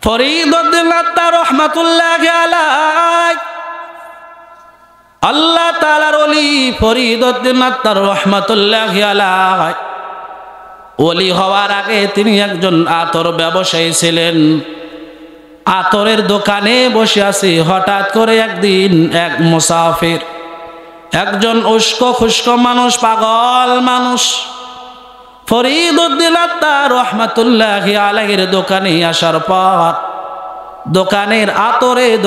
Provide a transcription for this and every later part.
ফরিদউদ্দিন আত্তার রহমাতুল্লাহি আলাইহি আল্লাহ তাআলার ওলি ফরিদউদ্দিন আত্তার রহমাতুল্লাহি আলাইহি ওলি হওয়ার আগে তিনি একজন আতর ব্যবসায়ী ছিলেন। আতরের দোকানে বসে আছি, হঠাৎ করে একদিন এক মুসাফির, একজন উস্কো খুস্কো মানুষ, পাগল মানুষ, ফরিদউদ্দিন আত্তার রহমাতুল্লাহি আলাইহির দোকানে আসার পর দোকানের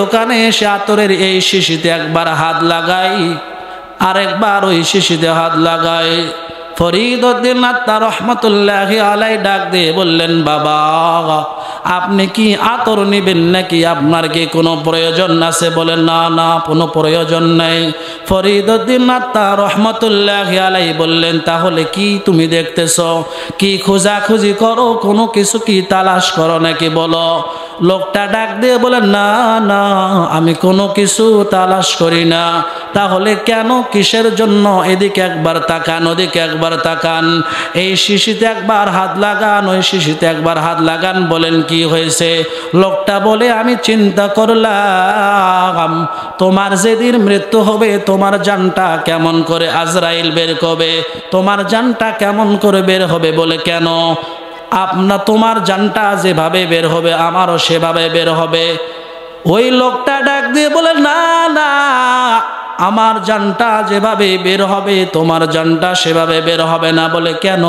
দোকানে এসে আতরের এই শিশিতে একবার হাত লাগাই, আরেকবার ওই শিশিতে হাত লাগাই। ফরিদউদ্দিন আত্তার রহমাতুল্লাহি আলাইহি ডাক দিয়ে বললেন, বাবা আপনি কি আতর নেবেন নাকি? আপনার কি কোনো প্রয়োজন আছে? বলেন, না না, কোনো প্রয়োজন নাই। ফরিদউদ্দিন আত্তার রহমাতুল্লাহি আলাইহি বললেন, তাহলে কি তুমি দেখতেছ? কি খোঁজাখুঁজি করো? কোনো কিছু কি তালাশ করো নাকি? বলো। লোকটা ডাক দিয়ে বলেন, না না, আমি কোনো কিছু তালাশ করি না। তাহলে কেন, কিসের জন্য? এদিকে একবার তাকান, ওদিকে একবার তাকান, এই শিশিতে একবার হাত লাগান, ওই শিশিতে একবার হাত লাগান। বলেন কি হয়েছে? লোকটা বলে, আমি চিন্তা করলাম তোমার যেদিন মৃত্যু হবে তোমার জানটা কেমন করে আজরাইল বের করবে, তোমার জানটা কেমন করে বের হবে। বলে, কেন? তোমার জানটা যেভাবে বের হবে আমারও সেভাবে বের হবে। ওই লোকটা ডাক দিয়ে বলে, না না, আমার জানটা যেভাবে বের হবে তোমার জানটা সেভাবে বের হবে না। বলে, কেন?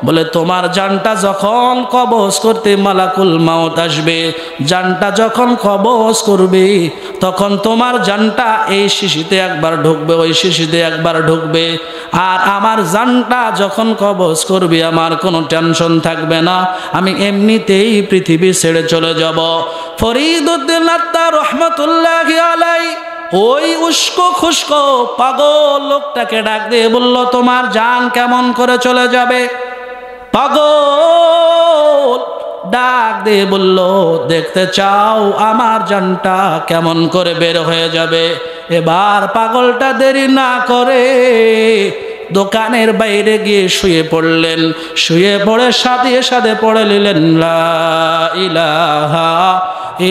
বলে, তোমার জানটা যখন কবজ করতে মালাকুল মাউত আসবে, জানটা যখন কবজ করবে তখন তোমার জানটা এই শিশিতে একবার ঢুকবে, ওই শিশিতে একবার ঢুকবে। আর আমার জানটা যখন কবজ করবে আমার কোনো টেনশন থাকবে না, আমি এমনিতেই পৃথিবী ছেড়ে চলে যাব। ফরিদউদ্দিন আত্তার রহমাতুল্লাহি আলাইহি ওই উস্কো খুস্কো পাগল লোকটাকে ডাক দিয়ে বলল, তোমার জান কেমন করে চলে যাবে? পাগল ডাক দিয়ে বলল, দেখতে চাও আমার জানটা কেমন করে বের হয়ে যাবে? এবার পাগলটা দেরি না করে দোকানের বাইরে গিয়ে শুয়ে পড়লেন। শুয়ে পড়ে সাথে সাথে পড়ে নিলেন, লা ইলাহা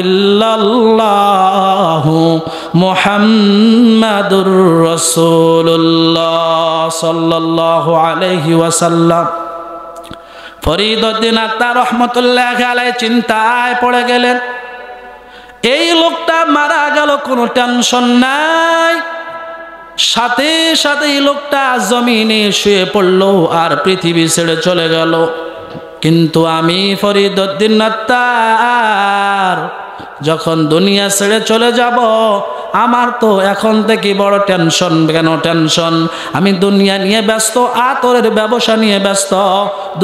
ইল্লাল্লাহু মুহাম্মাদুর রাসূলুল্লাহ সাল্লাল্লাহু আলাইহি ওয়াসাল্লাম। ফরিদউদ্দিন আত্তার রহমাতুল্লাহি আলাইহি চিন্তায় পড়ে গেলেন। এই লোকটা মারা গেল, কোনো টেনশন নাই। সাথে সাথে এই লোকটা জমিনে শুয়ে পড়ল আর পৃথিবী ছেড়ে চলে গেল। কিন্তু আমি ফরিদউদ্দিন আত্তার যখন দুনিয়া ছেড়ে চলে যাব, আমার তো এখন থেকে বড় টেনশন। কেন টেনশন? আমি দুনিয়া নিয়ে ব্যস্ত, আতরের ব্যবসা নিয়ে ব্যস্ত,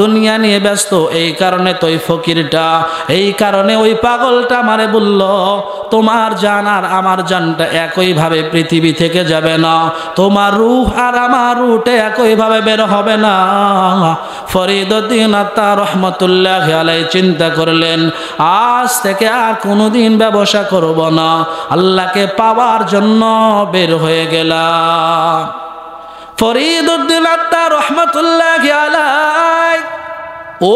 দুনিয়া নিয়ে ব্যস্ত। এই কারণে তো ওই ফকিরটা, এই কারণে ওই পাগলটা আমারে বলল, তোমার জান আর আমার জানটা একইভাবে পৃথিবী থেকে যাবে না, তোমার রূহ আর আমার রূহটা একইভাবে বের হবে না। ফরিদউদ্দিন আত্তার রহমাতুল্লাহি আলাইহি চিন্তা করলেন, আজ থেকে আর কোনোদিন ব্যবসা করব না, আল্লাহকে পাওয়ার জন্য বের হয়ে গেলাম। ফরিদউদ্দিন আত্তার রহমাতুল্লাহি আলাইহি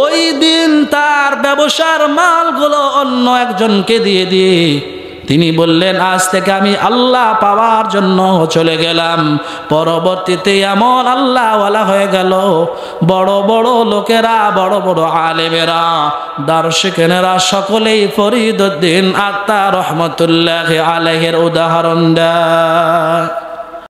ওই দিন তার ব্যবসার মালগুলো অন্য একজনকে দিয়ে দিয়ে তিনি বললেন, আজ থেকে আমি আল্লাহ পাওয়ার জন্য চলে গেলাম। পরবর্তীতে এমন আল্লাহওয়ালা হয়ে গেল, বড় বড় লোকেরা, বড় বড় আলেমেরা, দার্শনিকেরা সকলেই ফরিদউদ্দিন আত্তার রহমাতুল্লাহি আলাইহির উদাহরণ দেয়।